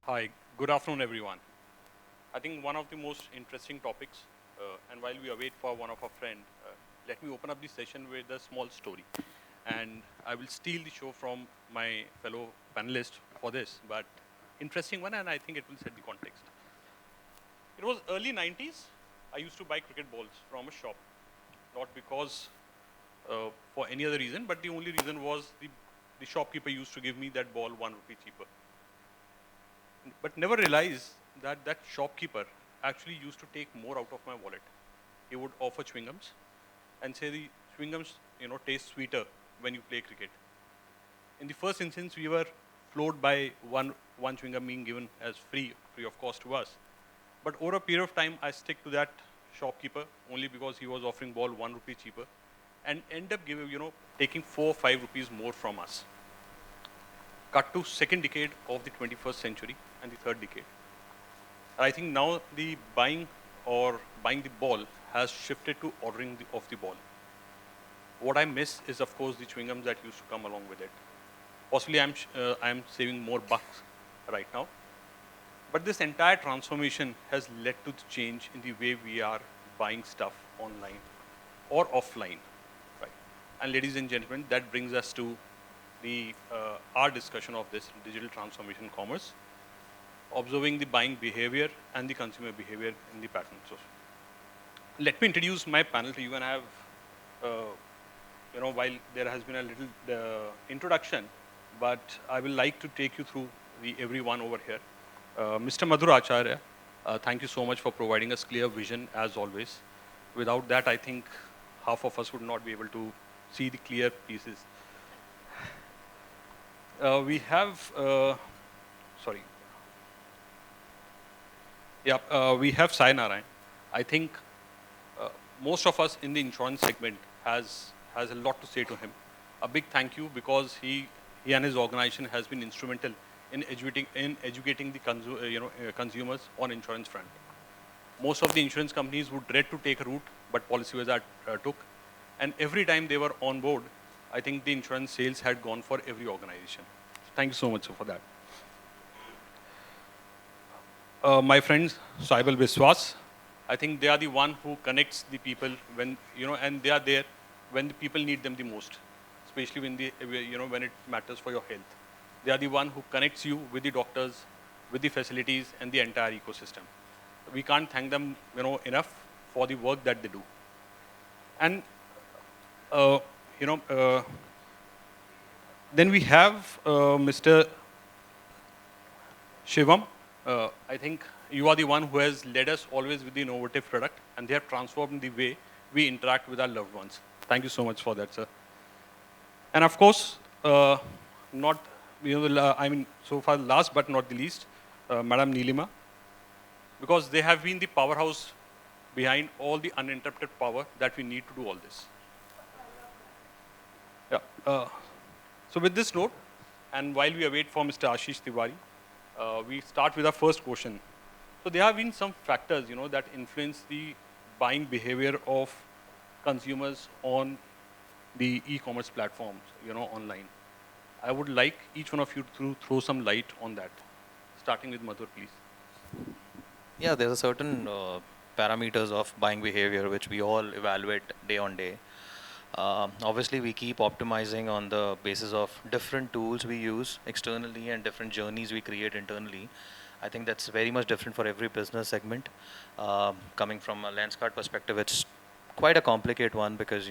Hi, good afternoon, everyone. I think one of the most interesting topics, and while we await for one of our friend, let me open up the session with a small story. And I will steal the show from my fellow panelist for this, but interesting one, and I think it will set the context. It was early 90s. I used to buy cricket balls from a shop, not because for any other reason, but the only reason was the shopkeeper used to give me that ball 1 rupee cheaper. But never realized that that shopkeeper actually used to take more out of my wallet. He would offer chewing gums and say the chewing gums, taste sweeter when you play cricket. In the first instance, we were floored by one chewing gum being given as free of cost to us. But over a period of time, I stick to that shopkeeper only because he was offering ball 1 rupee cheaper, and end up giving, taking 4 or 5 rupees more from us. Cut to second decade of the 21st century and the third decade. I think now the buying the ball has shifted to ordering of the ball. What I miss is, of course, the chewing gums that used to come along with it. Possibly, I'm saving more bucks right now. But this entire transformation has led to the change in the way we are buying stuff online or offline, right? And ladies and gentlemen, that brings us to the our discussion of this digital transformation commerce, observing the buying behavior and the consumer behavior in the pattern. So let me introduce my panel to you, and I have, while there has been a little introduction, but I will like to take you through the everyone over here. Mr. Madhur Acharya, thank you so much for providing us clear vision as always. Without that, I think half of us would not be able to see the clear pieces. We have, sorry, yeah, we have Sai Narayan. I think most of us in the insurance segment has a lot to say to him. A big thank you, because he and his organization has been instrumental in educating the consumers on insurance front. Most of the insurance companies would dread to take a route, but PolicyBazaar took, and every time they were on board, I think the insurance sales had gone for every organization. Thank you so much for that. My friends, Saibal, Biswas, I think they are the one who connects the people when, and they are there when the people need them the most, especially when it matters for your health. They are the one who connects you with the doctors, with the facilities, and the entire ecosystem. We can't thank them, enough for the work that they do. And, uh, you know, uh, then we have Mr. Shivam. I think you are the one who has led us always with the innovative product, and they have transformed the way we interact with our loved ones. Thank you so much for that, sir. And of course, not, so far last but not the least, Madam Neelima, because they have been the powerhouse behind all the uninterrupted power that we need to do all this. Yeah. So with this note, and while we await for Mr. Ashish Tiwari, we start with our first question. So there have been some factors, that influence the buying behavior of consumers on the e-commerce platforms, online. I would like each one of you to throw some light on that. Starting with Madhur, please. Yeah, there's a certain parameters of buying behavior which we all evaluate day on day. Obviously, we keep optimizing on the basis of different tools we use externally and different journeys we create internally. I think that's very much different for every business segment. Coming from a Lenskart perspective, it's quite a complicated one because,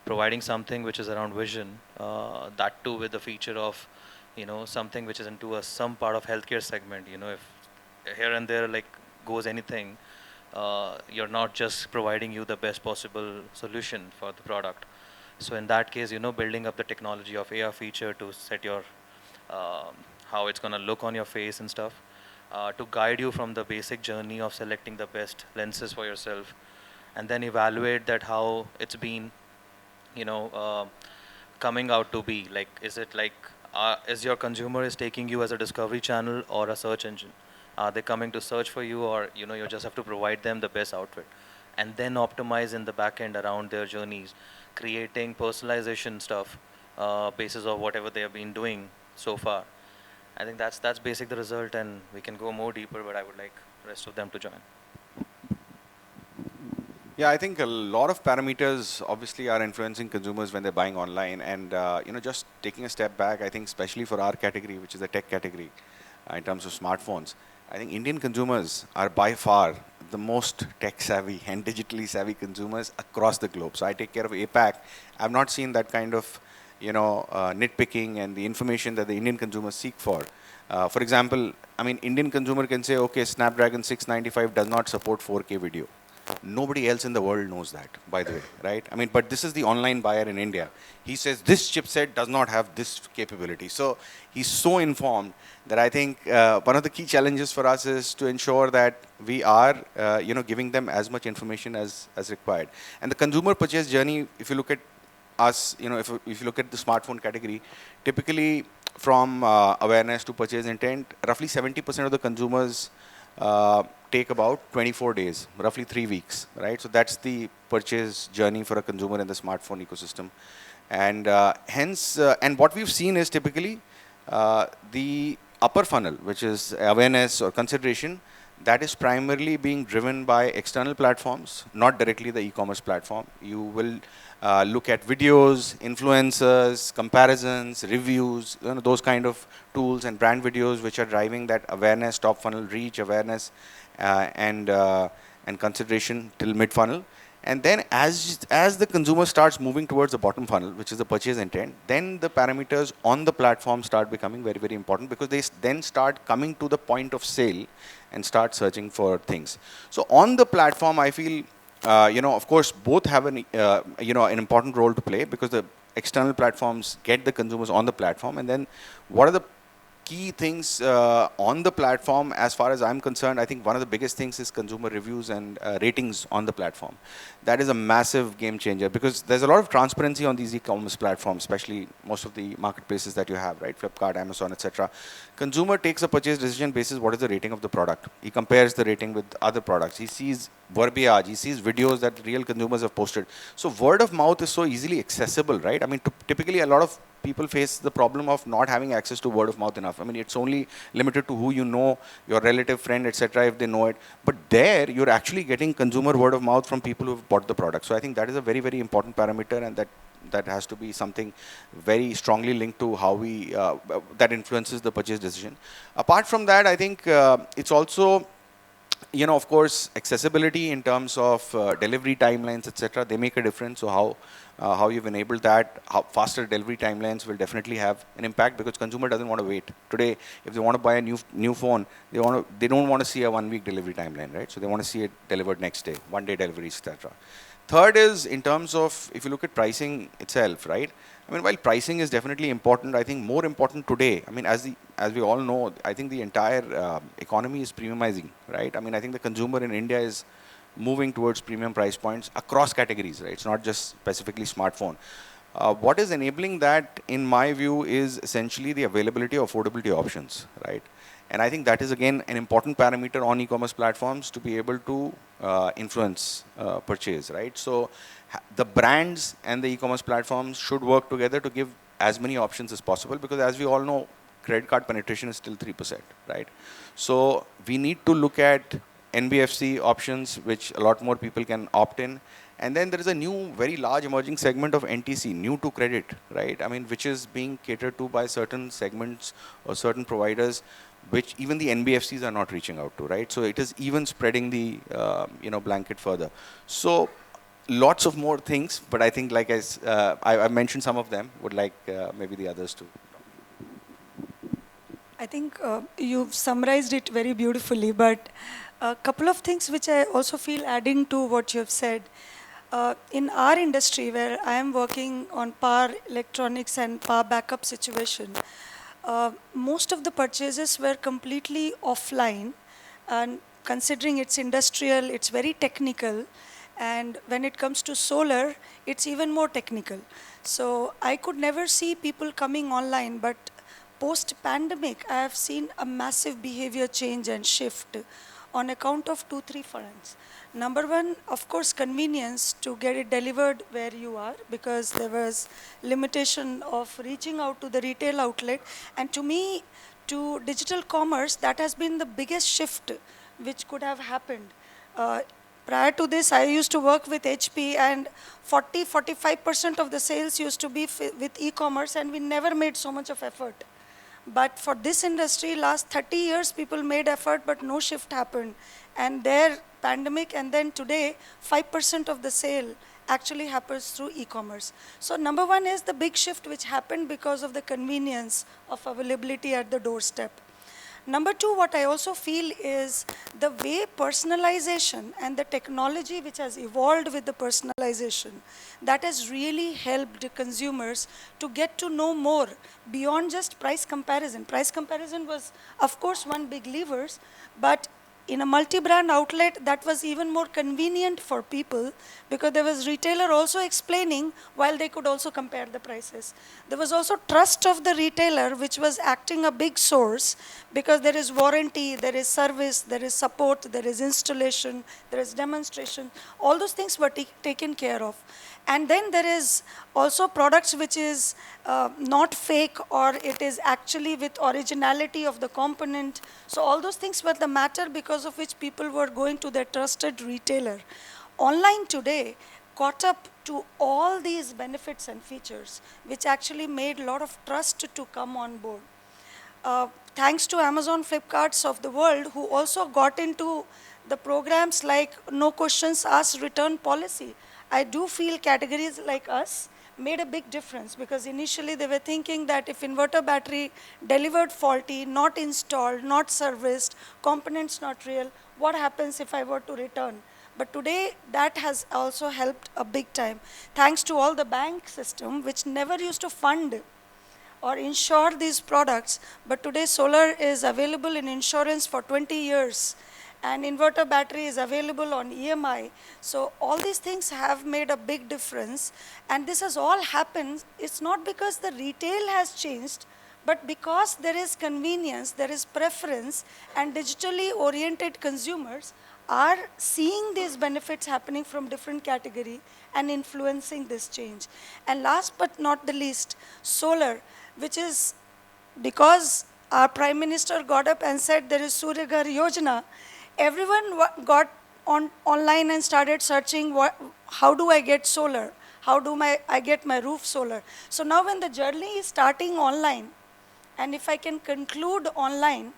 providing something which is around vision, that too with the feature of, something which is into some part of healthcare segment, if here and there like goes anything, you're not just providing you the best possible solution for the product. So in that case, building up the technology of AR feature to set your um, how it's gonna look on your face and stuff, to guide you from the basic journey of selecting the best lenses for yourself, and then evaluate that how it's been, you know, coming out to be. Like, is it like, is your consumer is taking you as a discovery channel or a search engine? Are they coming to search for you, or you just have to provide them the best outfit, and then optimize in the back end around their journeys, creating personalization stuff, basis of whatever they have been doing so far. I think that's basic the result, and we can go more deeper, but I would like the rest of them to join. Yeah, I think a lot of parameters obviously are influencing consumers when they're buying online. And just taking a step back, I think especially for our category, which is the tech category, in terms of smartphones, I think Indian consumers are by far the most tech savvy and digitally savvy consumers across the globe. So I take care of APAC. I've not seen that kind of nitpicking and the information that the Indian consumers seek for. For example, I mean, Indian consumer can say, okay, Snapdragon 695 does not support 4K video. Nobody else in the world knows that, by the way, right? I mean, but this is the online buyer in India. He says this chipset does not have this capability. So he's so informed that I think one of the key challenges for us is to ensure that we are, giving them as much information as required. And the consumer purchase journey, if you look at us, if you look at the smartphone category, typically from awareness to purchase intent, roughly 70% of the consumers take about 24 days, roughly 3 weeks, right? So that's the purchase journey for a consumer in the smartphone ecosystem. And and what we've seen is typically the upper funnel, which is awareness or consideration, that is primarily being driven by external platforms, not directly the e-commerce platform. You will look at videos, influencers, comparisons, reviews, those kind of tools and brand videos which are driving that awareness, top funnel reach, awareness, and consideration till mid funnel. And then as the consumer starts moving towards the bottom funnel, which is the purchase intent, then the parameters on the platform start becoming very, very important, because they then start coming to the point of sale and start searching for things. So on the platform, I feel, of course, both have an important role to play, because the external platforms get the consumers on the platform. And then what are the key things on the platform? As far as I'm concerned, I think one of the biggest things is consumer reviews and ratings on the platform. That is a massive game changer, because there's a lot of transparency on these e-commerce platforms, especially most of the marketplaces that you have, right? Flipkart, Amazon, etc. Consumer takes a purchase decision basis what is the rating of the product. He compares the rating with other products. He sees verbiage, he sees videos that real consumers have posted. So word of mouth is so easily accessible, right? I mean, typically a lot of people face the problem of not having access to word of mouth enough. I mean, it's only limited to who you know, your relative, friend, etc., if they know it. But there, you're actually getting consumer word of mouth from people who've bought the product. So I think that is a very, very important parameter, and that has to be something very strongly linked to how we, that influences the purchase decision. Apart from that, I think it's also, of course, accessibility in terms of delivery timelines, etc. They make a difference. So how you've enabled that, how faster delivery timelines will definitely have an impact, because consumer doesn't want to wait. Today, if they want to buy a new phone, they don't want to see a 1 week delivery timeline, right? So they want to see it delivered next day, 1 day delivery, etc. Third is in terms of, if you look at pricing itself, right? I mean, while pricing is definitely important, I think more important today, I mean, as we all know, I think the entire economy is premiumizing, right? I mean, I think the consumer in India is moving towards premium price points across categories, right? It's not just specifically smartphone. What is enabling that, in my view, is essentially the availability of affordability options, right? And I think that is, again, an important parameter on e-commerce platforms to be able to influence purchase, right? So the brands and the e-commerce platforms should work together to give as many options as possible, because as we all know, credit card penetration is still 3%, right? So we need to look at NBFC options, which a lot more people can opt in. And then there is a new, very large emerging segment of NTC, new to credit, right? I mean, which is being catered to by certain segments or certain providers, which even the NBFCs are not reaching out to, right? So it is even spreading the, blanket further. So lots of more things, but I think, like I mentioned some of them, would like maybe the others to. I think you've summarized it very beautifully, but a couple of things which I also feel adding to what you've said. In our industry, where I am working on power electronics and power backup situation, most of the purchases were completely offline, and considering it's industrial, it's very technical, and when it comes to solar, it's even more technical. So I could never see people coming online, but post-pandemic, I have seen a massive behavior change and shift on account of 2-3 fronts. Number one, of course, convenience to get it delivered where you are, because there was limitation of reaching out to the retail outlet. And to me, to digital commerce, that has been the biggest shift which could have happened. Uh, Prior to this, I used to work with HP, and 45% of the sales used to be with e-commerce, and we never made so much of effort. But for this industry, last 30 years, people made effort, but no shift happened. And their pandemic, and then today, 5% of the sale actually happens through e-commerce. So number one is the big shift which happened because of the convenience of availability at the doorstep. Number two, what I also feel is the way personalization and the technology which has evolved with the personalization, that has really helped the consumers to get to know more beyond just price comparison. Price comparison was, of course, one big lever, but in a multi-brand outlet, that was even more convenient for people because there was retailer also explaining while they could also compare the prices. There was also trust of the retailer, which was acting a big source because there is warranty, there is service, there is support, there is installation, there is demonstration. All those things were taken care of. And then there is also products which is not fake, or it is actually with originality of the component. So all those things were the matter because of which people were going to their trusted retailer. Online today caught up to all these benefits and features, which actually made a lot of trust to come on board. Thanks to Amazon, Flipkarts of the world, who also got into the programs like no questions asked return policy. I do feel categories like us made a big difference, because initially they were thinking that if inverter battery delivered faulty, not installed, not serviced, components not real, what happens if I were to return? But today that has also helped a big time. Thanks to all the bank system, which never used to fund or insure these products, but today solar is available in insurance for 20 years. And inverter battery is available on EMI. So all these things have made a big difference. And this has all happened, it's not because the retail has changed, but because there is convenience, there is preference, and digitally oriented consumers are seeing these benefits happening from different category and influencing this change. And last but not the least, solar, which is because our Prime Minister got up and said there is Surya Ghar Yojana, everyone got online and started searching, how do I get solar? How do I get my roof solar? So now when the journey is starting online, and if I can conclude online,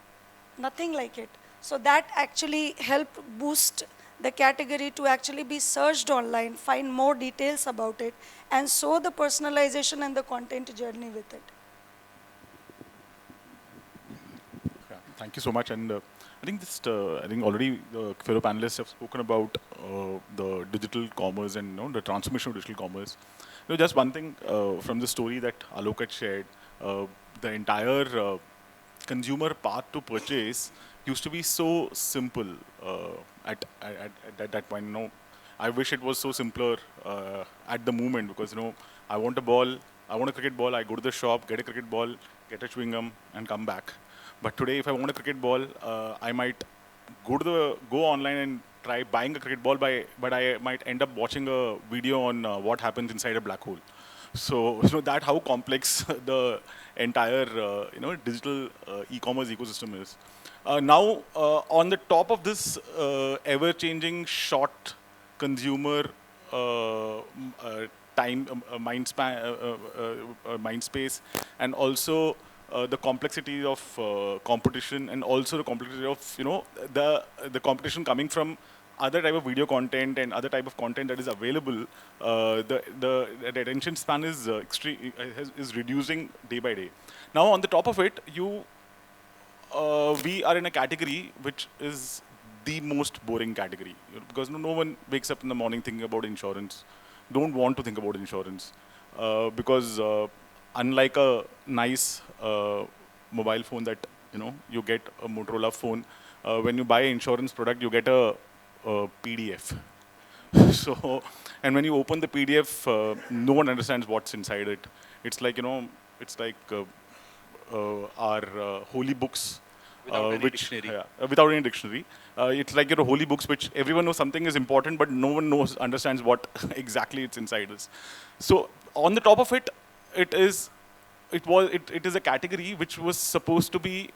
nothing like it. So that actually helped boost the category to actually be searched online, find more details about it, and show the personalization and the content journey with it. Yeah, thank you so much. And I think I think already the fellow panelists have spoken about the digital commerce and the transformation of digital commerce. Just one thing from the story that Alok had shared, the entire consumer path to purchase used to be so simple at that point. I wish it was so simpler at the moment, because I want a ball, I want a cricket ball, I go to the shop, get a cricket ball, get a chewing gum, and come back. But today, if I want a cricket ball, I might go online and try buying a cricket ball, but I might end up watching a video on what happens inside a black hole. So that how complex the entire digital e-commerce ecosystem is. Now, on the top of this ever-changing short consumer mind space, and also the complexity of competition, and also the complexity of the competition coming from other type of video content and other type of content that is available, the attention span is is reducing day by day. Now, on the top of it, we are in a category which is the most boring category, because no one wakes up in the morning thinking about insurance, don't want to think about insurance, because unlike a nice mobile phone that you get a Motorola phone, when you buy an insurance product, you get a PDF. So, and when you open the PDF, no one understands what's inside it. It's like it's like our holy books, Without any dictionary. Without any dictionary. It's like your holy books, which everyone knows something is important, but no one understands what exactly it's inside is. So on the top of it, it is it is a category which was supposed to be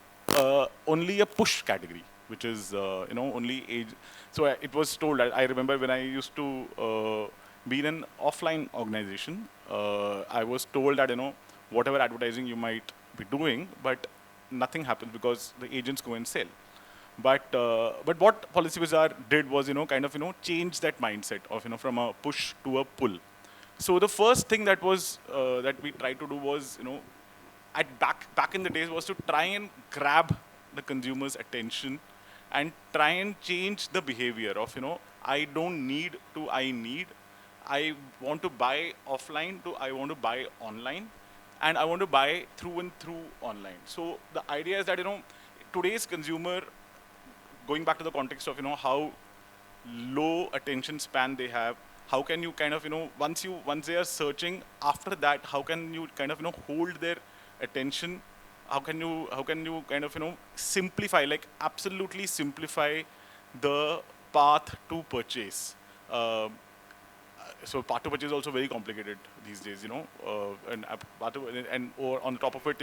only a push category, which is only age. So it was told. I remember when I used to be in an offline organization, I was told that whatever advertising you might be doing, but nothing happens because the agents go and sell. But what PolicyBazaar did was kind of change that mindset of from a push to a pull. So the first thing that was that we tried to do was at back in the days was to try and grab the consumer's attention and try and change the behavior of I don't need to I need. I want to buy offline to I want to buy online, and I want to buy through and through online. So the idea is that today's consumer, going back to the context of how low attention span they have, how can you kind of once they are searching, after that how can you kind of hold their attention, how can you kind of simplify, like absolutely simplify the path to purchase. So path to purchase is also very complicated these days, and or on top of it,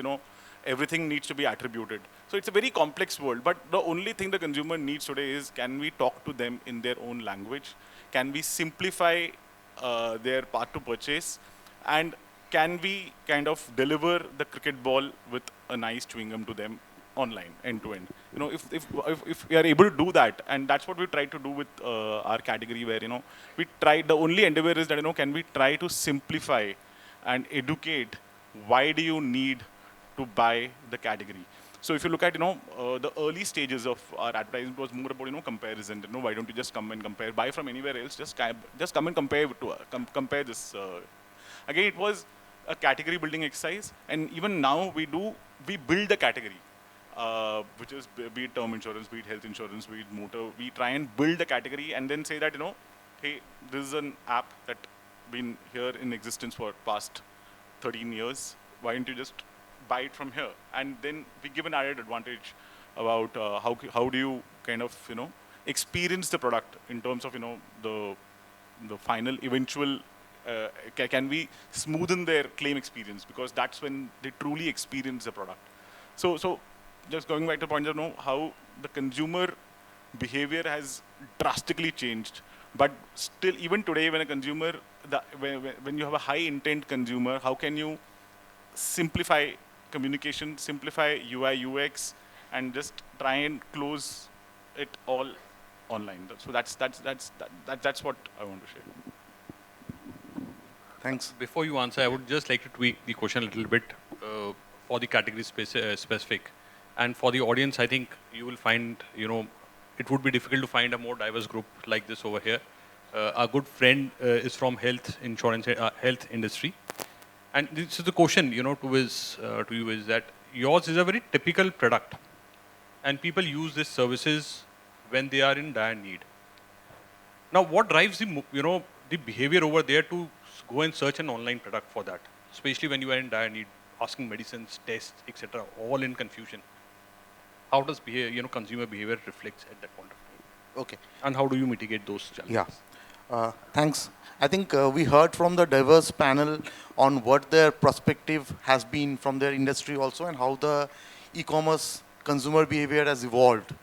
everything needs to be attributed. So it's a very complex world, but the only thing the consumer needs today is, can we talk to them in their own language? Can we simplify their path to purchase? And can we kind of deliver the cricket ball with a nice chewing gum to them online, end to end? If we are able to do that, and that's what we try to do with our category, where we try, the only endeavor is that can we try to simplify and educate why do you need to buy the category. So if you look at the early stages of our advertising, was more about comparison. Why don't you just come and compare, buy from anywhere else, just come and compare compare this. Again, it was a category building exercise, and even now we build the category, which is be it term insurance, be it health insurance, be it motor. We try and build the category and then say that hey, this is an app that been here in existence for past 13 years. Why don't you just buy it from here? And then we give an added advantage about how do you kind of experience the product in terms of the final eventual. Can we smoothen their claim experience, because that's when they truly experience the product. So just going back to the point of how the consumer behavior has drastically changed, but still even today, when a consumer, when you have a high intent consumer, how can you simplify communication, simplify UI UX, and just try and close it all online? So that's what I want to share. Thanks. Before you answer, I would just like to tweak the question a little bit for the category specific. And for the audience, I think you will find, it would be difficult to find a more diverse group like this over here. Our good friend is from health insurance, health industry. And this is the question, to you is that yours is a very typical product. And people use these services when they are in dire need. Now, what drives the behavior over there to go and search an online product for that, especially when you are in dire need, asking medicines, tests, etc., all in confusion? How does consumer behavior reflects at that point of time? Okay. And how do you mitigate those challenges? Yeah. Thanks. I think we heard from the diverse panel on what their perspective has been from their industry also, and how the e-commerce consumer behavior has evolved.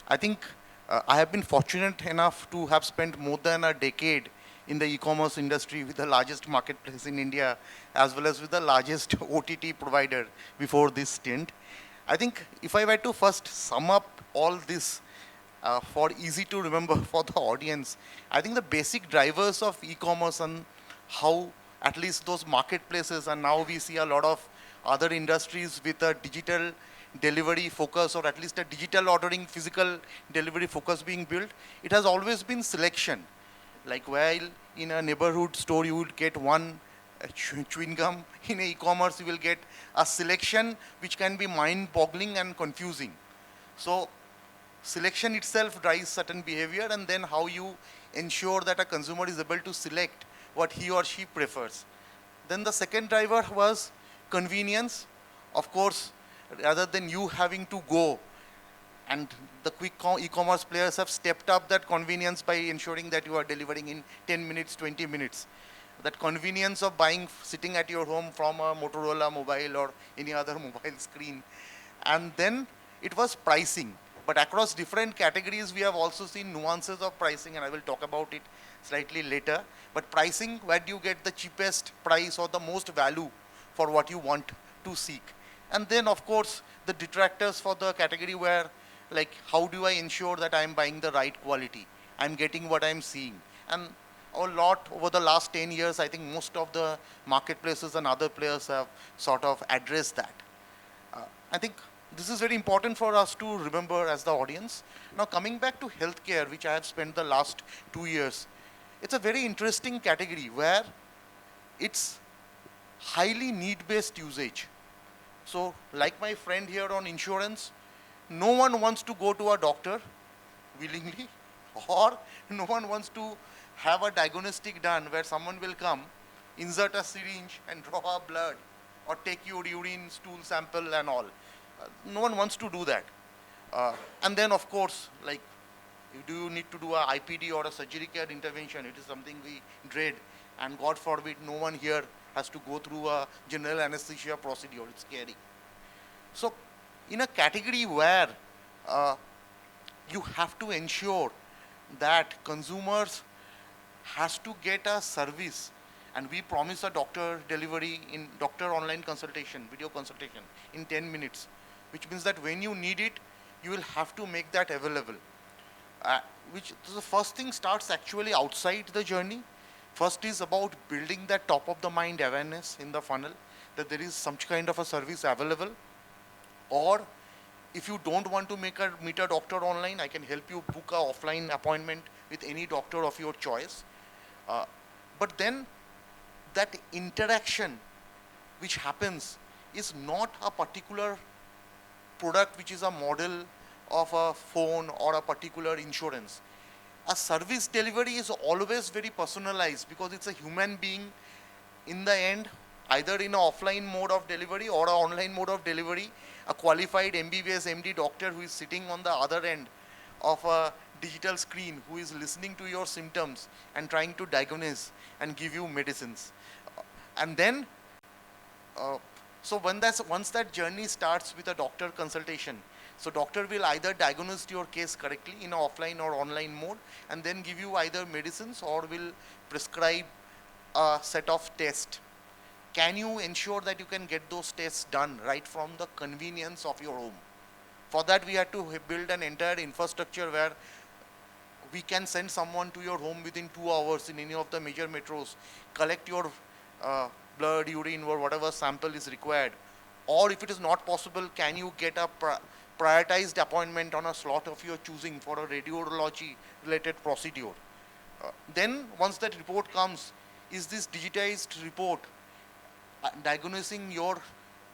I think I have been fortunate enough to have spent more than a decade in the e-commerce industry with the largest marketplace in India, as well as with the largest OTT provider before this stint. I think if I were to first sum up all this for easy to remember for the audience, I think the basic drivers of e-commerce and how at least those marketplaces, and now we see a lot of other industries with a digital delivery focus, or at least a digital ordering, physical delivery focus being built, it has always been selection. Like while in a neighborhood store you would get one chewing gum, in e-commerce you will get a selection which can be mind-boggling and confusing. So selection itself drives certain behavior, and then how you ensure that a consumer is able to select what he or she prefers. Then the second driver was convenience. Of course, rather than you having to go, and the quick e-commerce players have stepped up that convenience by ensuring that you are delivering in 10 minutes, 20 minutes. that convenience of buying, sitting at your home from a Motorola mobile or any other mobile screen. And then it was pricing. But across different categories, we have also seen nuances of pricing, and I will talk about it slightly later. But pricing, where do you get the cheapest price or the most value for what you want to seek? And then, of course, the detractors for the category were like, how do I ensure that I'm buying the right quality? I'm getting what I'm seeing. And a lot over the last 10 years, I think most of the marketplaces and other players have sort of addressed that. I think this is very important for us to remember as the audience. Now coming back to healthcare, which I have spent the last 2 years, it's a very interesting category where it's highly need-based usage. So like my friend here on insurance, no one wants to go to a doctor willingly, or no one wants to have a diagnostic done where someone will come, insert a syringe and draw a blood or take your urine, stool sample and all. No one wants to do that. And then of course, like, do you need to do a IPD or a surgical intervention? It is something we dread, and God forbid no one here has to go through a general anesthesia procedure. It's scary. So in a category where you have to ensure that consumers has to get a service, and we promise a doctor delivery in doctor online consultation, video consultation in 10 minutes, which means that when you need it, you will have to make that available. Which the first thing starts actually outside the journey. First is about building that top of the mind awareness in the funnel, that there is some kind of a service available. Or if you don't want to meet a doctor online, I can help you book an offline appointment with any doctor of your choice. But then that interaction which happens is not a particular product which is a model of a phone or a particular insurance. A service delivery is always very personalized because it's a human being in the end, either in an offline mode of delivery or an online mode of delivery, a qualified MBBS MD doctor who is sitting on the other end of a digital screen, who is listening to your symptoms and trying to diagnose and give you medicines. And then, so once that journey starts with a doctor consultation, so doctor will either diagnose your case correctly in an offline or online mode, and then give you either medicines or will prescribe a set of tests. Can you ensure that you can get those tests done right from the convenience of your home? For that, we had to build an entire infrastructure where we can send someone to your home within 2 hours in any of the major metros, collect your blood, urine, or whatever sample is required. Or if it is not possible, can you get a prioritized appointment on a slot of your choosing for a radiology related procedure? Then once that report comes, is this digitized report diagnosing your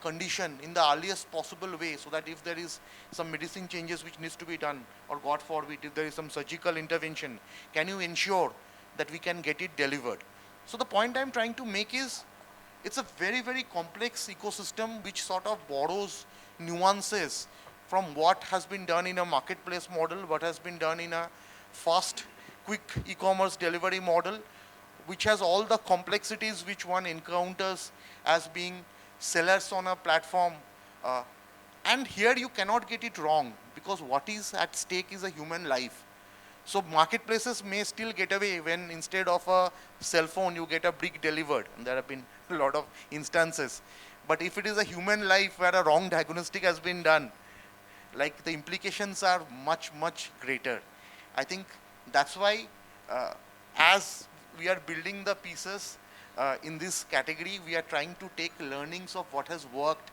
condition in the earliest possible way, so that if there is some medicine changes which needs to be done, or God forbid, if there is some surgical intervention, can you ensure that we can get it delivered? So the point I'm trying to make is, it's a very, very complex ecosystem which sort of borrows nuances from what has been done in a marketplace model, what has been done in a fast, quick e-commerce delivery model, which has all the complexities which one encounters as being sellers on a platform. And here you cannot get it wrong, because what is at stake is a human life. So marketplaces may still get away when instead of a cell phone, you get a brick delivered. And there have been a lot of instances. But if it is a human life where a wrong diagnostic has been done, like, the implications are much, much greater. I think that's why as we are building the pieces in this category, we are trying to take learnings of what has worked,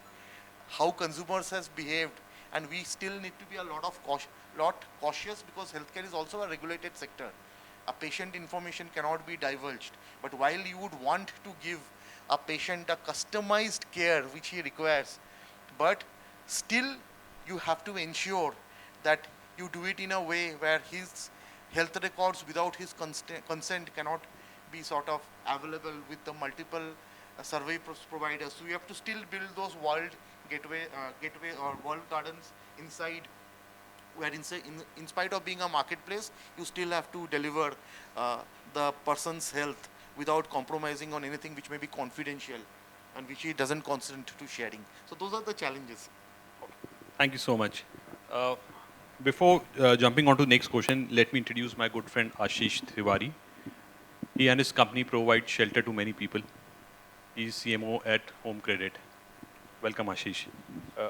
how consumers has behaved, and we still need to be a lot cautious, because healthcare is also a regulated sector. A patient information cannot be divulged. But while you would want to give a patient a customized care which he requires, but still you have to ensure that you do it in a way where his health records without his consent cannot be sort of available with the multiple survey providers. So you have to still build those world gateway or world gardens inside, where in spite of being a marketplace, you still have to deliver the person's health without compromising on anything which may be confidential and which he doesn't consent to sharing. So those are the challenges. Thank you so much. Before jumping on to next question, let me introduce my good friend Ashish Tiwari. He and his company provide shelter to many people. He is CMO at Home Credit. Welcome, Ashish.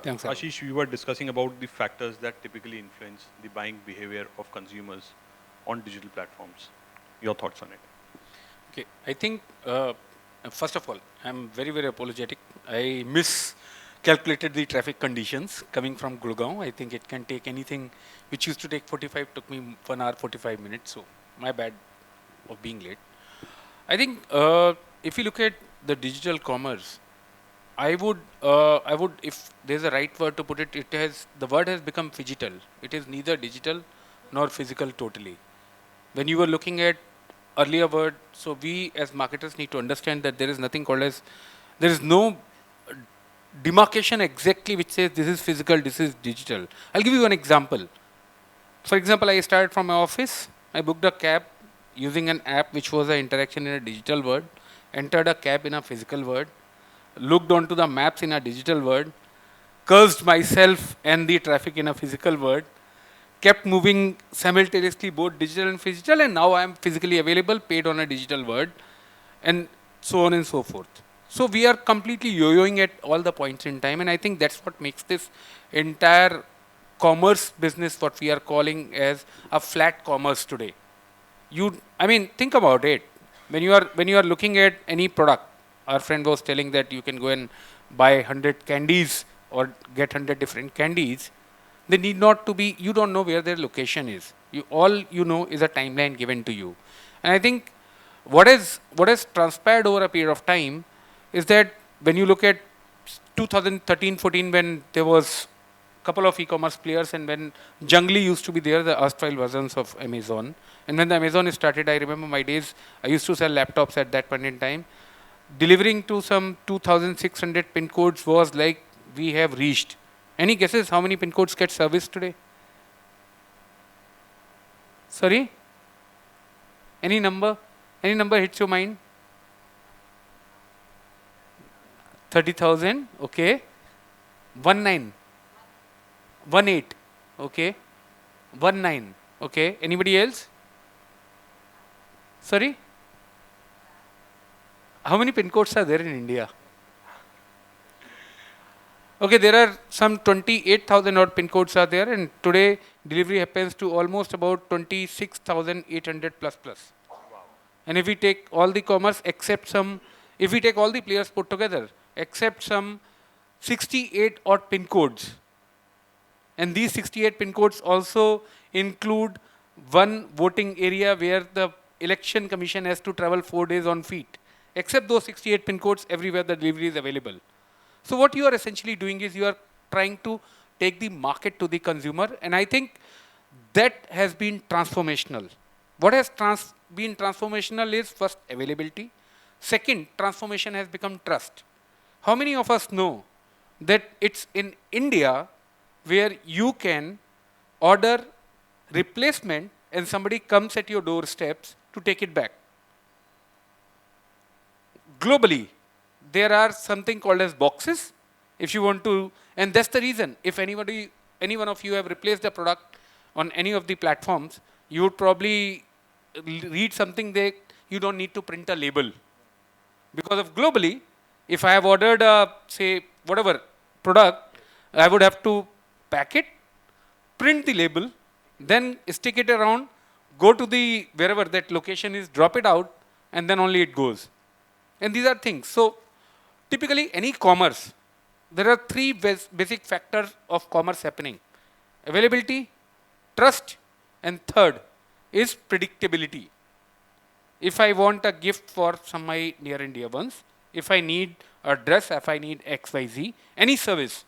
Thanks, Alok. Ashish, we were discussing about the factors that typically influence the buying behavior of consumers on digital platforms. Your thoughts on it? Okay, I think first of all, I'm very, very apologetic. I miscalculated the traffic conditions coming from Gurgaon. I think it can take anything which used to take 45, took me 1 hour 45 minutes. So my bad of being late. I think if you look at the digital commerce, I would, if there's a right word to put it, the word has become phygital. It is neither digital nor physical totally. When you were looking at earlier word, so we as marketers need to understand that there is nothing called as, there is no demarcation exactly which says this is physical, this is digital. I'll give you an example. For example, I started from my office. I booked a cab using an app which was an interaction in a digital world, entered a cab in a physical world, looked onto the maps in a digital world, cursed myself and the traffic in a physical world, kept moving simultaneously both digital and physical, and now I am physically available, paid on a digital world, and so on and so forth. So we are completely yo-yoing at all the points in time, and I think that's what makes this entire commerce business what we are calling as a flat commerce today. I mean, think about it. When you are looking at any product, our friend was telling that you can go and buy 100 candies or get 100 different candies. They need not to be, you don't know where their location is. All you know is a timeline given to you. And I think what has transpired over a period of time is that when you look at 2013-14, when there was a couple of e-commerce players, and when Jungly used to be there, the erstwhile versions of Amazon. And when the Amazon started, I remember my days, I used to sell laptops at that point in time. Delivering to some 2,600 pin codes was like we have reached. Any guesses how many pin codes get serviced today? Sorry? Any number? Any number hits your mind? 30,000, okay. 19. 18, okay. 19, okay. Anybody else? Sorry? How many pin codes are there in India? Okay, there are some 28,000 odd pin codes are there, and today delivery happens to almost about 26,800 plus. Wow. And if we take all the commerce except some, if we take all the players put together, except some 68 odd pin codes, and these 68 pin codes also include one voting area where the election commission has to travel 4 days on feet. Except those 68 pin codes, everywhere the delivery is available. So what you are essentially doing is you are trying to take the market to the consumer, and I think that has been transformational. What has been transformational is first availability. Second, transformation has become trust. How many of us know that it's in India where you can order replacement and somebody comes at your doorsteps to take it back? Globally, there are something called as boxes. If you want to, and that's the reason, if any one of you have replaced a product on any of the platforms, you would probably read something there, you don't need to print a label. Because of globally, if I have ordered say, whatever product, I would have to pack it, print the label, then stick it around, go to the, wherever that location is, drop it out, and then only it goes. And these are things. So typically any commerce, there are three basic factors of commerce happening. Availability, trust, and third is predictability. If I want a gift for some my near and dear ones, if I need a dress, if I need XYZ, any service,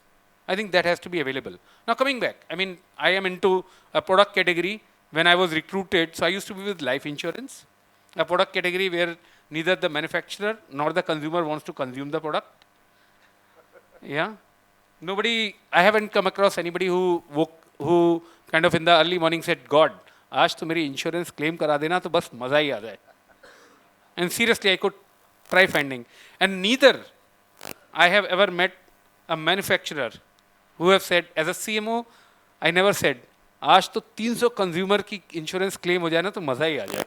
I think that has to be available. Now coming back, I mean, I am into a product category. When I was recruited, so I used to be with life insurance, a product category where neither the manufacturer nor the consumer wants to consume the product. Yeah. Nobody, I haven't come across anybody who kind of in the early morning said, God, आज तो मेरी insurance claim करा देना तो बस मजा ही आ जाए. And seriously, I could try finding. And neither I have ever met a manufacturer who have said, as a CMO, I never said, आज तो 300 कंज्यूमर की इंश्योरेंस क्लेम हो जाए ना तो मजा ही आ जाए.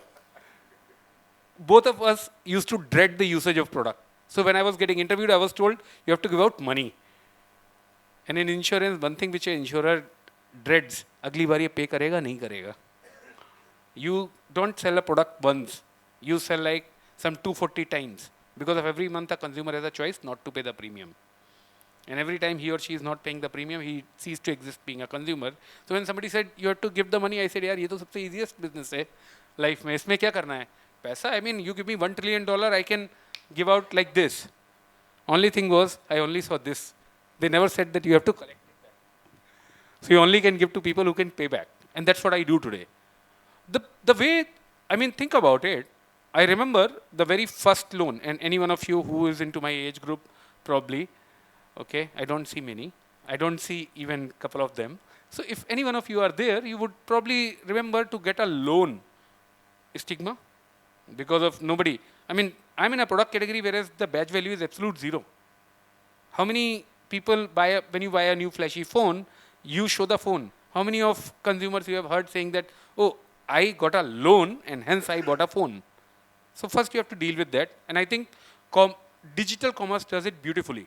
Both of us used to dread the usage of product. So when I was getting interviewed, I was told you have to give out money. And in insurance, one thing which an insurer dreads, अगली बार ये pay करेगा नहीं करेगा. You don't sell a product once. You sell like some 240 times. Because of every month a consumer has a choice not to pay the premium. And every time he or she is not paying the premium, he ceases to exist being a consumer. So when somebody said, you have to give the money, I said, यार ये तो सबसे easiest business है life में. इसमें क्या करना है? पैसा, I mean, you give me $1 trillion, I can give out like this. Only thing was, I only saw this. They never said that you have to collect it back. So you only can give to people who can pay back. And that's what I do today. The way, I mean, think about it. I remember the very first loan, and any one of you who is into my age group, probably, okay, I don't see many. I don't see even a couple of them. So if any one of you are there, you would probably remember to get a loan. Stigma? Because of nobody. I mean, I'm in a product category whereas the badge value is absolute zero. How many people buy when you buy a new flashy phone, you show the phone? How many of consumers you have heard saying that, oh, I got a loan and hence I bought a phone? So first you have to deal with that. And I think digital commerce does it beautifully.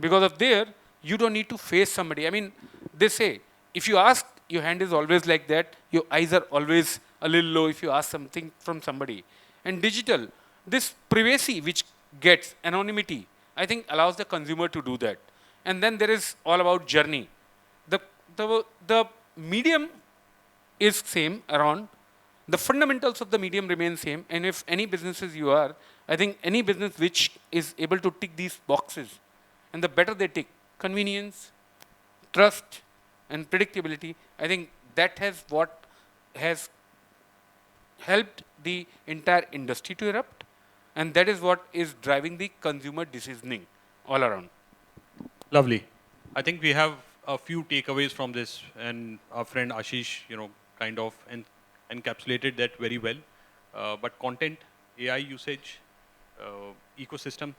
Because of there, you don't need to face somebody. I mean, they say, if you ask, your hand is always like that. Your eyes are always a little low if you ask something from somebody. And digital, this privacy which gets anonymity, I think allows the consumer to do that. And then there is all about journey. The medium is same around. The fundamentals of the medium remain same. And if any businesses you are, I think any business which is able to tick these boxes, and the better they tick, convenience, trust, and predictability, I think that has what has helped the entire industry to erupt. And that is what is driving the consumer decisioning all around. Lovely. I think we have a few takeaways from this, and our friend Ashish, kind of encapsulated that very well. But content, AI usage, ecosystem,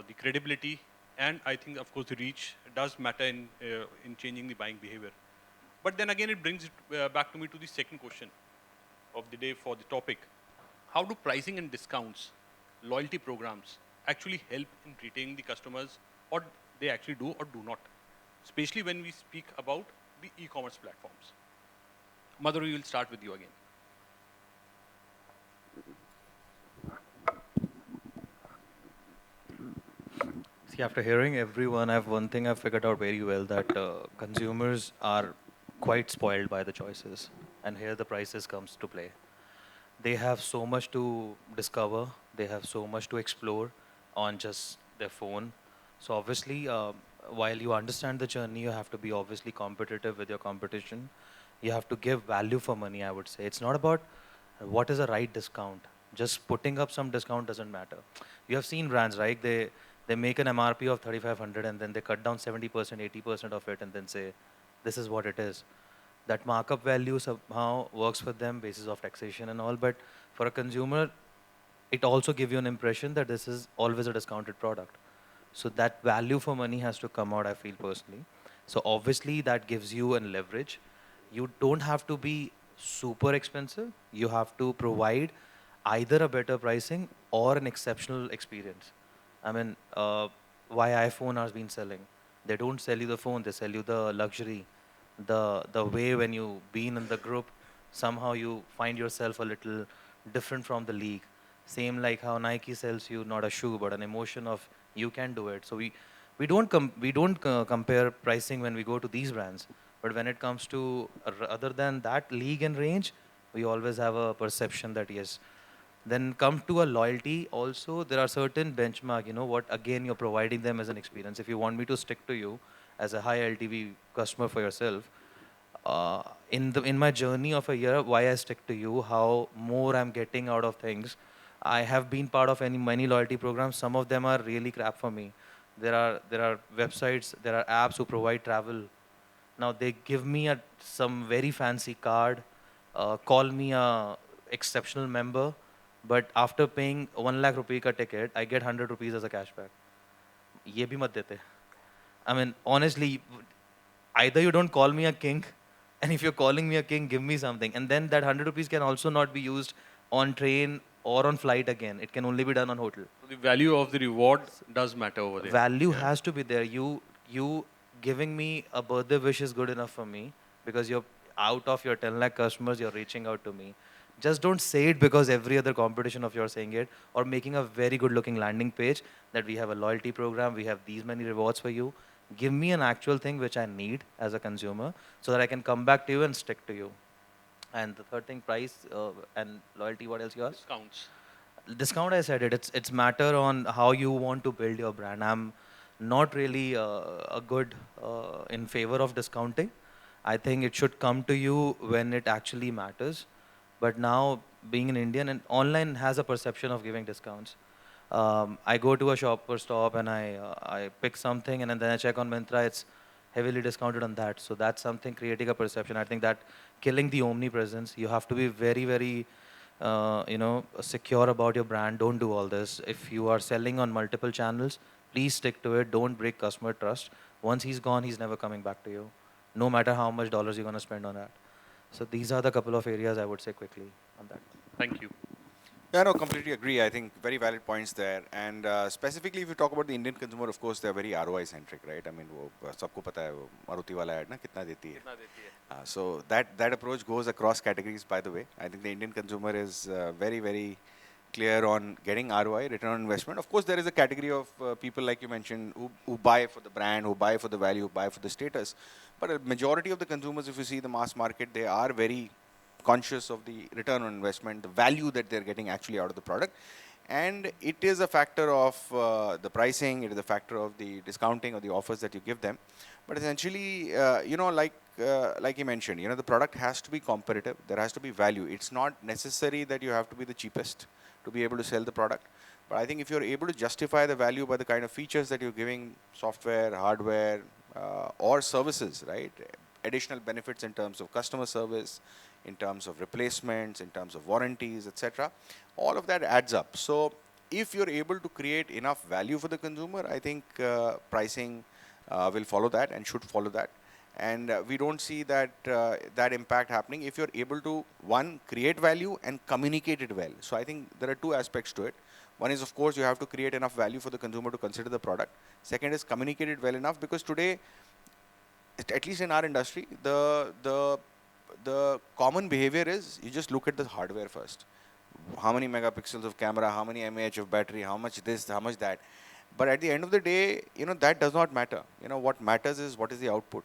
the credibility, and I think, of course, the reach does matter in changing the buying behavior. But then again, it brings it back to me to the second question of the day for the topic. How do pricing and discounts, loyalty programs actually help in retaining the customers, or they actually do or do not? Especially when we speak about the e-commerce platforms. Madhur, we will start with you again. See, after hearing everyone, I have one thing I've figured out very well, that consumers are quite spoiled by the choices. And here the prices comes to play. They have so much to discover. They have so much to explore on just their phone. So obviously, while you understand the journey, you have to be obviously competitive with your competition. You have to give value for money, I would say. It's not about what is a right discount. Just putting up some discount doesn't matter. You have seen brands, right? They make an MRP of 3,500 and then they cut down 70%, 80% of it and then say, this is what it is. That markup value somehow works for them basis of taxation and all, but for a consumer, it also gives you an impression that this is always a discounted product. So that value for money has to come out, I feel personally. So obviously that gives you an leverage. You don't have to be super expensive. You have to provide either a better pricing or an exceptional experience. I mean, why iPhone has been selling. They don't sell you the phone, they sell you the luxury. The way when you been in the group, somehow you find yourself a little different from the league. Same like how Nike sells you not a shoe, but an emotion of you can do it. So we don't compare pricing when we go to these brands. But when it comes to other than that league and range, we always have a perception that yes. Then come to a loyalty also, there are certain benchmark, what again you're providing them as an experience. If you want me to stick to you as a high LTV customer for yourself, in my journey of a year, why I stick to you, how more I'm getting out of things. I have been part of many loyalty programs. Some of them are really crap for me. There are websites, there are apps who provide travel. Now they give me some very fancy card, call me a exceptional member, but after paying 1 lakh rupee ka ticket, I get 100 rupees as a cashback. ये भी मत देते. I mean, honestly, either you don't call me a king, and if you're calling me a king, give me something. And then that 100 rupees can also not be used on train or on flight again. It can only be done on hotel. So the value of the reward does matter over there. Value has to be there. You giving me a birthday wish is good enough for me, because you're out of your 10 lakh customers, you're reaching out to me. Just don't say it because every other competition of yours saying it, or making a very good looking landing page that we have a loyalty program, we have these many rewards for you. Give me an actual thing which I need as a consumer, so that I can come back to you and stick to you. And the third thing, price and loyalty. What else you asked? Discounts. Discount, I said it. It's matter on how you want to build your brand. I'm not really a good in favor of discounting. I think it should come to you when it actually matters. But now, being an Indian, and online has a perception of giving discounts. I go to a shop or stop and I pick something, and then I check on Myntra, it's heavily discounted on that. So that's something creating a perception. I think that killing the omnipresence. You have to be very, very secure about your brand. Don't do all this. If you are selling on multiple channels, please stick to it. Don't break customer trust. Once he's gone, he's never coming back to you, no matter how much dollars you're going to spend on that. So these are the couple of areas I would say quickly on that. Thank you. Yeah, no, completely agree. I think very valid points there. And specifically, if you talk about the Indian consumer, of course, they're very ROI centric, right? I mean, वो सबको पता है वो मारुति वाला ad ना कितना देती है. So that approach goes across categories. By the way, I think the Indian consumer is very, very clear on getting ROI, return on investment. Of course, there is a category of people, like you mentioned, who buy for the brand, who buy for the value, who buy for the status. But a majority of the consumers, if you see the mass market, they are very conscious of the return on investment, the value that they're getting actually out of the product. And it is a factor of the pricing, it is a factor of the discounting or the offers that you give them. But essentially, like you mentioned, the product has to be competitive. There has to be value. It's not necessary that you have to be the cheapest to be able to sell the product. But I think if you're able to justify the value by the kind of features that you're giving, software, hardware, or services, right? Additional benefits in terms of customer service, in terms of replacements, in terms of warranties, etc. All of that adds up. So if you're able to create enough value for the consumer, I think pricing will follow that and should follow that. And we don't see that that impact happening if you're able to, one, create value and communicate it well. So I think there are two aspects to it. One is, of course, you have to create enough value for the consumer to consider the product. Second is communicate it well enough, because today, at least in our industry, the common behavior is you just look at the hardware first. How many megapixels of camera, how many mAh of battery, how much this, how much that. But at the end of the day, that does not matter. What matters is what is the output,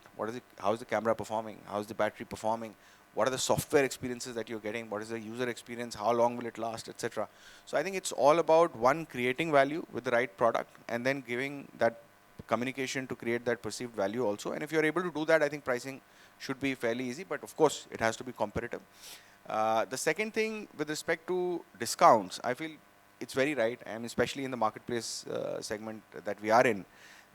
how is the camera performing, how is the battery performing, what are the software experiences that you're getting, what is the user experience, how long will it last, etc. So I think it's all about, one, creating value with the right product, and then giving that communication to create that perceived value also. And if you're able to do that, I think pricing should be fairly easy, but of course it has to be competitive. The second thing with respect to discounts, I feel it's very right, and especially in the marketplace segment that we are in,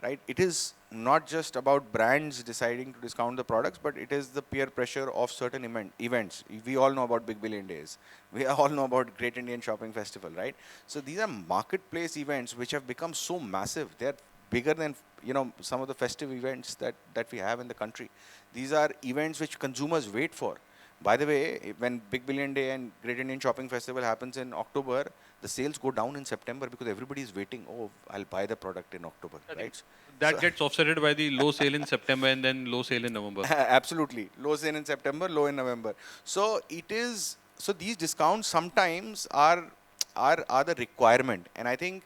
right? It is not just about brands deciding to discount the products, but it is the peer pressure of certain events. We all know about Big Billion Days. We all know about Great Indian Shopping Festival, right? So these are marketplace events which have become so massive. They're bigger than some of the festive events that we have in the country. These are events which consumers wait for. By the way, when Big Billion Day and Great Indian Shopping Festival happens in October, the sales go down in September because everybody is waiting. Oh, I'll buy the product in October, right? That gets offsetted by the low sale in September and then low sale in November. Absolutely. Low sale in September, low in November. So it is. So these discounts sometimes are the requirement, and I think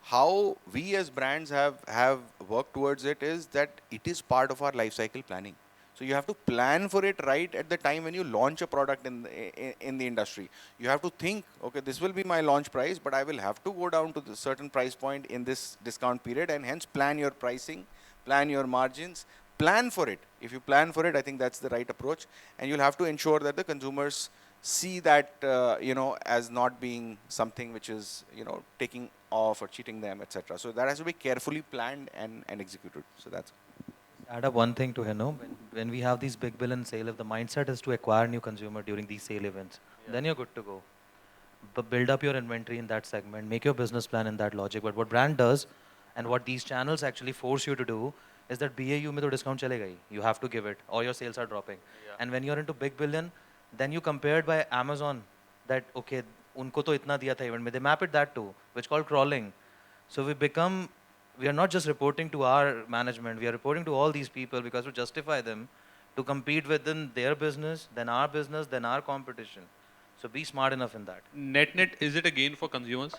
how we as brands have worked towards it is that it is part of our life cycle planning. So you have to plan for it right at the time when you launch a product in the industry. You have to think, okay, this will be my launch price, but I will have to go down to the certain price point in this discount period, and hence plan your pricing, plan your margins, plan for it. If you plan for it, I think that's the right approach, and you'll have to ensure that the consumers see that as not being something which is taking off or cheating them, etc. So that has to be carefully planned and executed. So that's. Add up one thing to when we have these big billion sale, if the mindset is to acquire new consumer during these sale events, then you're good to go. build up your inventory in that segment, make your business plan in that logic. But what brand does, and what these channels actually force you to do, is that BAU mein to discount chalega hi. You have to give it, or your sales are dropping. Yeah. And when you're into big billion, then you compared by Amazon, that okay, unko to itna diya tha event mein. They map it that too, which called crawling. So we are not just reporting to our management, we are reporting to all these people because to justify them to compete within their business, then our competition. So be smart enough in that. Net, is it a gain for consumers?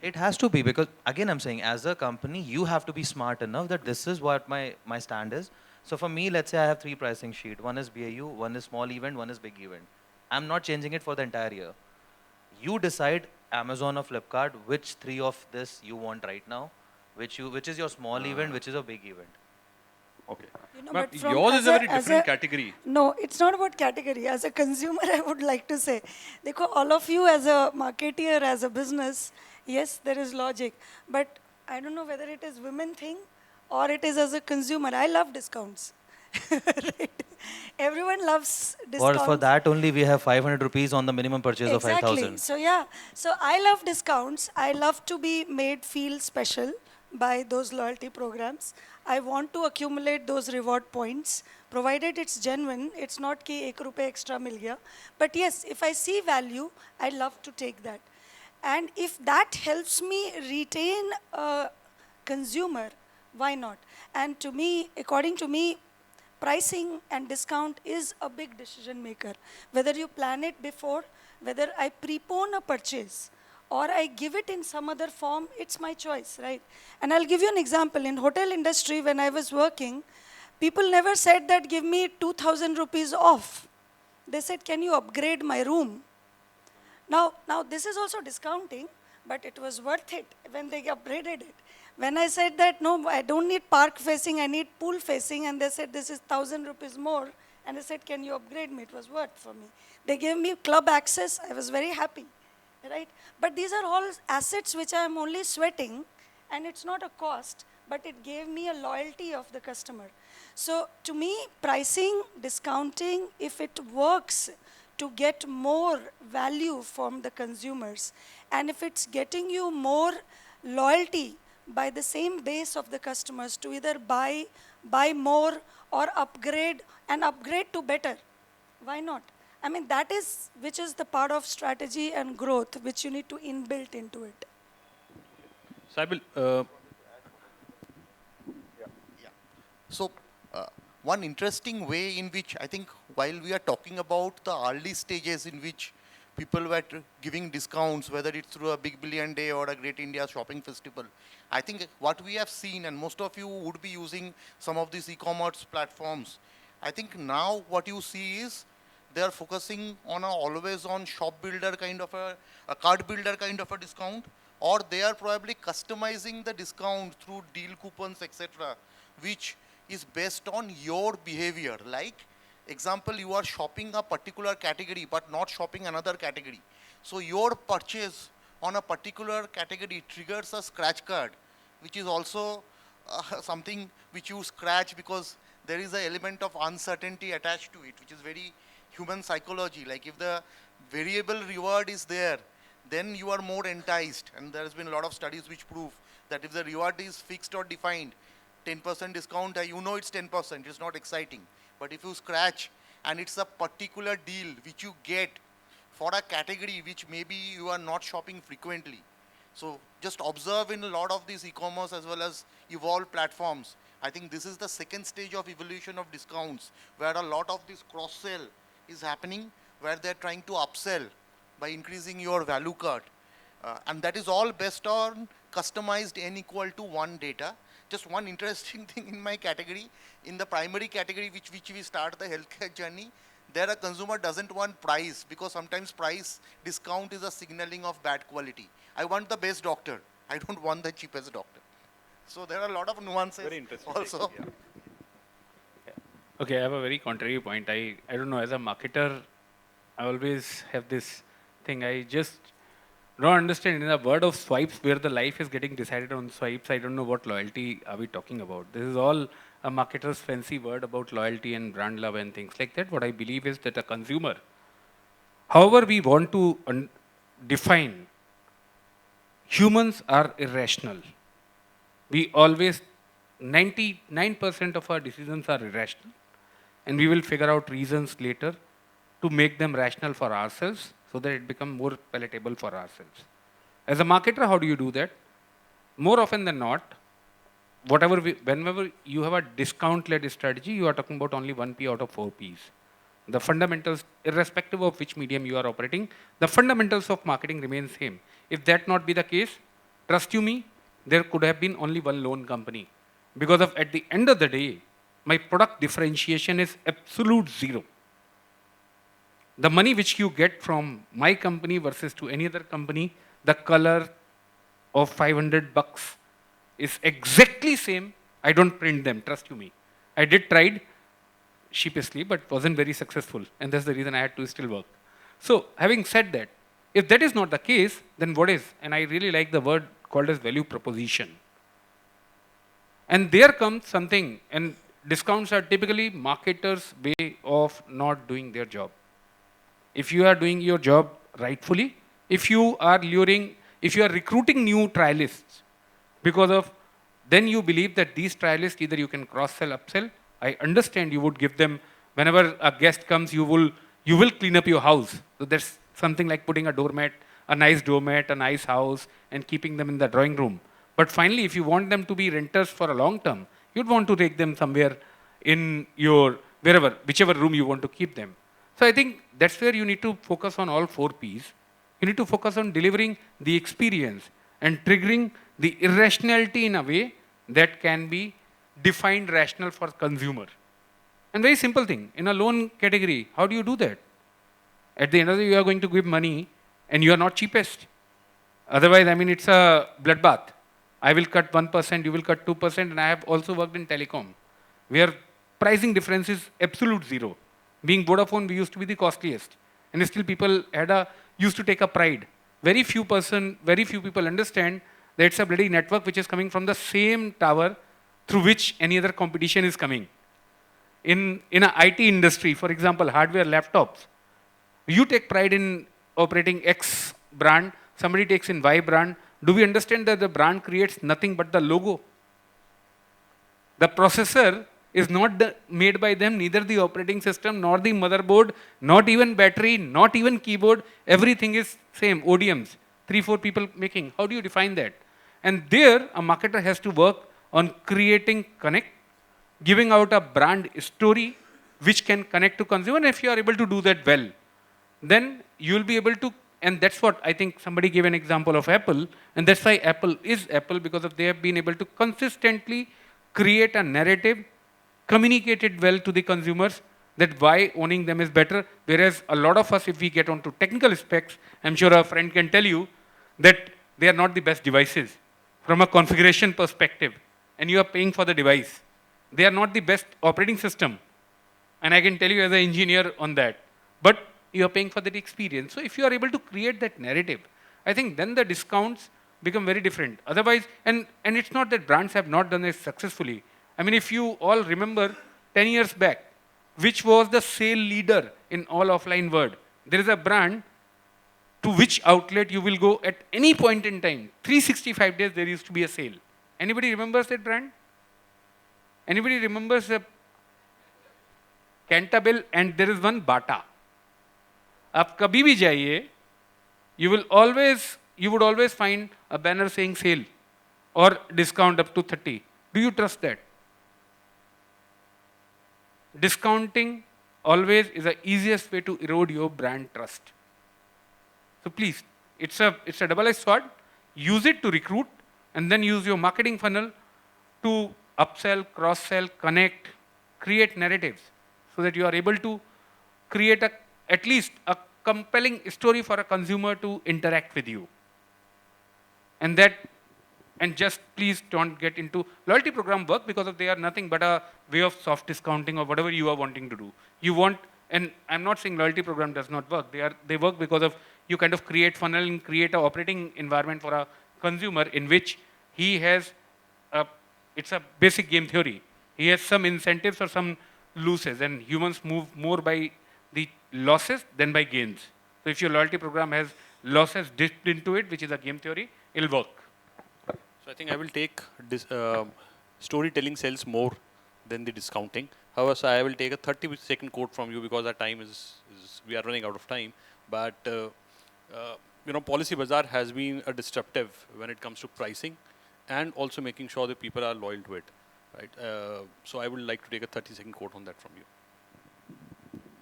It has to be, because again I'm saying, as a company you have to be smart enough that this is what my stand is. So for me, let's say I have 3 pricing sheet. One is BAU, one is small event, one is big event. I'm not changing it for the entire year. You decide, Amazon or Flipkart, which 3 of this you want right now, which is your small event, which is a big event. Okay. You know, But from yours is a very as different category. No, it's not about category. As a consumer, I would like to say, देखो, all of you as a marketeer, as a business, yes, there is logic. But I don't know whether it is women thing or it is as a consumer. I love discounts. Right? Everyone loves discounts. For that only we have 500 rupees on the minimum purchase of 5,000. So yeah, so I love discounts. I love to be made feel special by those loyalty programs. I want to accumulate those reward points, provided it's genuine. It's not ki ek rupee extra mil gaya. But yes, if I see value, I love to take that. And if that helps me retain a consumer, why not? And to me, according to me, pricing and discount is a big decision maker. Whether you plan it before, whether I prepone a purchase, or I give it in some other form, it's my choice, right? And I'll give you an example. In hotel industry, when I was working, people never said that give me 2,000 rupees off. They said, can you upgrade my room? Now this is also discounting, but it was worth it when they upgraded it. When I said that, no, I don't need park facing, I need pool facing, and they said, this is 1,000 rupees more, and I said, can you upgrade me? It was worth for me. They gave me club access, I was very happy, right? But these are all assets which I am only sweating, and it's not a cost, but it gave me a loyalty of the customer. So to me, pricing, discounting, if it works to get more value from the consumers, and if it's getting you more loyalty by the same base of the customers to either buy more or upgrade to better, why not? I mean, that is, which is the part of strategy and growth which you need to inbuilt into it. Saibal, So, one interesting way in which I think while we are talking about the early stages in which people were giving discounts, whether it's through a Big Billion Day or a Great India Shopping Festival, I think what we have seen, and most of you would be using some of these e-commerce platforms, I think now what you see is they are focusing on a always on shop builder kind of a cart builder kind of a discount, or they are probably customizing the discount through deal coupons, etc., which is based on your behavior. Like, example, you are shopping a particular category but not shopping another category. So your purchase on a particular category triggers a scratch card, which is also something which you scratch because there is an element of uncertainty attached to it, which is very human psychology. Like if the variable reward is there, then you are more enticed. And there has been a lot of studies which prove that if the reward is fixed or defined, 10% discount, you know it's 10%, it's not exciting. But if you scratch and it's a particular deal which you get for a category which maybe you are not shopping frequently. So just observe in a lot of these e-commerce as well as evolved platforms. I think this is the second stage of evolution of discounts, where a lot of this cross-sell is happening, where they're trying to upsell by increasing your value card. And that is all based on customized n equal to 1 data. Just one interesting thing in my category, in the primary category which we start the healthcare journey, there a consumer doesn't want price, because sometimes price discount is a signaling of bad quality. I want the best doctor. I don't want the cheapest doctor. So there are a lot of nuances. very interesting. Also. Yeah. Okay, I have a very contrary point. I don't know, as a marketer, I always have this thing. I just don't understand, in a world of swipes where the life is getting decided on swipes, I don't know what loyalty are we talking about. This is all a marketer's fancy word about loyalty and brand love and things like that. What I believe is that a consumer, however we want to define, humans are irrational. We always, 99% of our decisions are irrational. And we will figure out reasons later to make them rational for ourselves so that it becomes more palatable for ourselves. As a marketer, how do you do that? More often than not, whenever you have a discount-led strategy, you are talking about only 1P out of 4Ps. The fundamentals, irrespective of which medium you are operating, the fundamentals of marketing remain same. If that not be the case, trust you me, there could have been only one loan company. Because of, at the end of the day, my product differentiation is absolute zero. The money which you get from my company versus to any other company, the color of 500 bucks is exactly same. I don't print them, trust you me. I did tried sheepishly, but wasn't very successful. And that's the reason I had to still work. So having said that, if that is not the case, then what is? And I really like the word called as value proposition. And there comes something, and discounts are typically marketers' way of not doing their job. If you are doing your job rightfully, if you are recruiting new trialists, because of, then you believe that these trialists, either you can cross-sell, upsell. I understand you would give them, whenever a guest comes, you will clean up your house. So that's something like putting a doormat, a nice doormat, a nice house, and keeping them in the drawing room. But finally, if you want them to be renters for a long term, you'd want to take them somewhere in your, whichever room you want to keep them. So I think that's where you need to focus on all 4Ps. You need to focus on delivering the experience and triggering the irrationality in a way that can be defined rational for consumer. And very simple thing, in a loan category, how do you do that? At the end of the day, you are going to give money and you are not cheapest. Otherwise, I mean, it's a bloodbath. I will cut 1%, you will cut 2%, and I have also worked in telecom, where pricing difference is absolute zero. Being Vodafone, we used to be the costliest. And still people used to take a pride. Very few people understand that it's a bloody network which is coming from the same tower through which any other competition is coming. In an IT industry, for example, hardware, laptops, you take pride in operating X brand, somebody takes in Y brand. Do we understand that the brand creates nothing but the logo? The processor is not made by them, neither the operating system, nor the motherboard, not even battery, not even keyboard. Everything is same, ODMs, 3-4 people making. How do you define that? And there, a marketer has to work on creating connect, giving out a brand story which can connect to consumer. And if you are able to do that well, then you will be able to, and that's what I think somebody gave an example of Apple, and that's why Apple is Apple, because of they have been able to consistently create a narrative, communicate it well to the consumers, that why owning them is better. Whereas a lot of us, if we get onto technical specs, I'm sure a friend can tell you that they are not the best devices from a configuration perspective, and you are paying for the device. They are not the best operating system, and I can tell you as an engineer on that. But you are paying for that experience. So if you are able to create that narrative, I think then the discounts become very different. Otherwise, and it's not that brands have not done this successfully. I mean, if you all remember 10 years back, which was the sale leader in all offline world, there is a brand to which outlet you will go at any point in time. 365 days there used to be a sale. Anybody remembers that brand? Anybody remembers the Cantabile, and there is one Bata. आप कभी भी जाइए, you would always find a banner saying sale or discount up to 30. Do you trust that? Discounting always is the easiest way to erode your brand trust. So please, it's a double-edged sword. Use it to recruit, and then use your marketing funnel to upsell, cross-sell, connect, create narratives, so that you are able to create at least a compelling story for a consumer to interact with you. And just please don't get into loyalty program work, because they are nothing but a way of soft discounting or whatever you are wanting to do. You want, and I'm not saying loyalty program does not work. They work because of you kind of create funnel and create an operating environment for a consumer in which he has, it's a basic game theory. He has some incentives or some losses, and humans move more by the losses than by gains. So if your loyalty program has losses dipped into it, which is a game theory, it'll work. So I think I will take storytelling sells more than the discounting. However, so I will take a 30-second quote from you because our time is we are running out of time. But PolicyBazaar has been a disruptive when it comes to pricing, and also making sure that people are loyal to it. Right. So I would like to take a 30-second quote on that from you.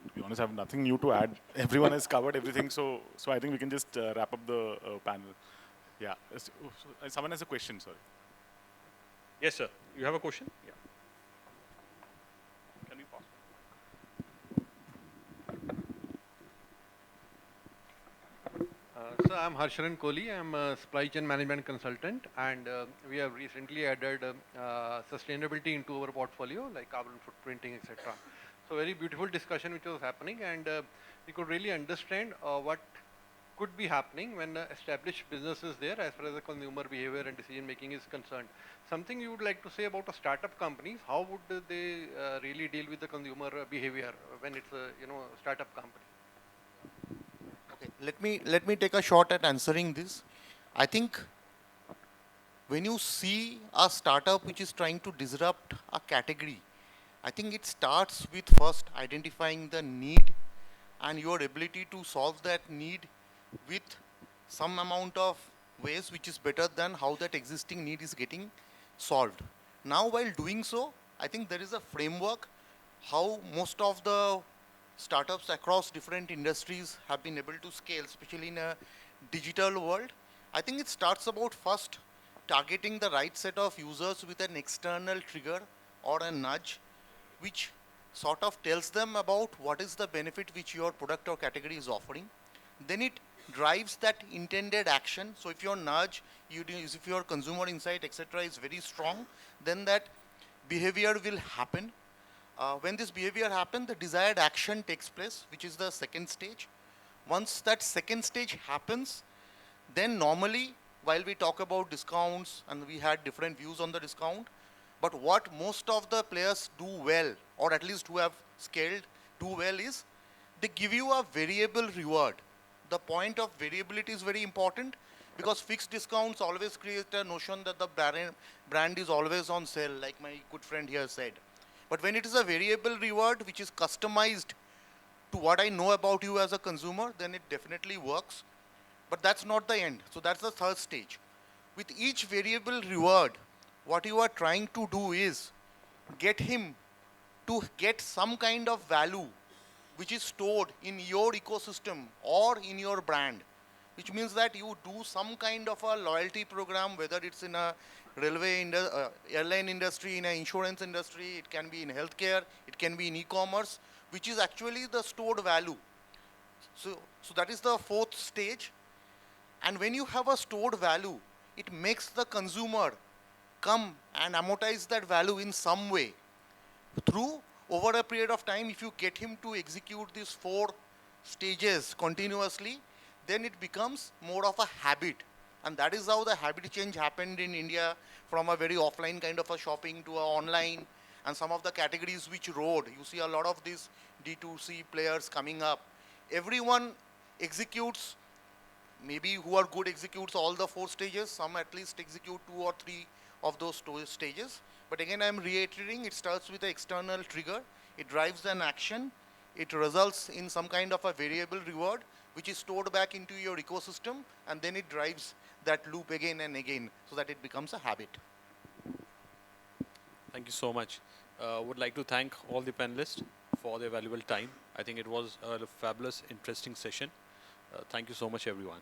To be honest, I have nothing new to add. Everyone has covered everything, so I think we can just wrap up the panel. Yeah. Someone has a question, sorry. Yes, sir. You have a question? Yeah. Can we pass? So I'm Harsharan Kohli. I'm a supply chain management consultant, and we have recently added sustainability into our portfolio, like carbon footprinting, etc. So very beautiful discussion which was happening, and we could really understand what could be happening when established business is there as far as the consumer behavior and decision making is concerned. Something you would like to say about a startup companies, how would they really deal with the consumer behavior when it's a startup company? Okay, let me take a shot at answering this. I think when you see a startup which is trying to disrupt a category, I think it starts with first identifying the need and your ability to solve that need with some amount of ways which is better than how that existing need is getting solved. Now, while doing so, I think there is a framework how most of the startups across different industries have been able to scale, especially in a digital world. I think it starts about first targeting the right set of users with an external trigger or a nudge, which sort of tells them about what is the benefit which your product or category is offering. Then it drives that intended action. So if your nudge, if your consumer insight, etc., is very strong, then that behavior will happen. When this behavior happens, the desired action takes place, which is the second stage. Once that second stage happens, then normally, while we talk about discounts, and we had different views on the discount, but what most of the players do well, or at least who have scaled do well, is they give you a variable reward. The point of variability is very important because fixed discounts always create a notion that the brand is always on sale, like my good friend here said. But when it is a variable reward which is customized to what I know about you as a consumer, then it definitely works. But that's not the end. So that's the third stage. With each variable reward, what you are trying to do is get him to get some kind of value which is stored in your ecosystem or in your brand, which means that you do some kind of a loyalty program, whether it's in a airline industry, in an insurance industry, it can be in healthcare, it can be in e-commerce, which is actually the stored value. So that is the fourth stage. And when you have a stored value, it makes the consumer come and amortize that value in some way. Through, over a period of time, if you get him to execute these 4 stages continuously, then it becomes more of a habit. And that is how the habit change happened in India from a very offline kind of a shopping to a online, and some of the categories which rode. You see a lot of these D2C players coming up. Everyone executes, maybe who are good executes all the 4 stages, some at least execute 2 or 3 of those 2 stages. But again, I'm reiterating, it starts with an external trigger, it drives an action, it results in some kind of a variable reward, which is stored back into your ecosystem, and then it drives that loop again and again, so that it becomes a habit. Thank you so much. Would like to thank all the panelists for their valuable time. I think it was a fabulous, interesting session. Thank you so much, everyone.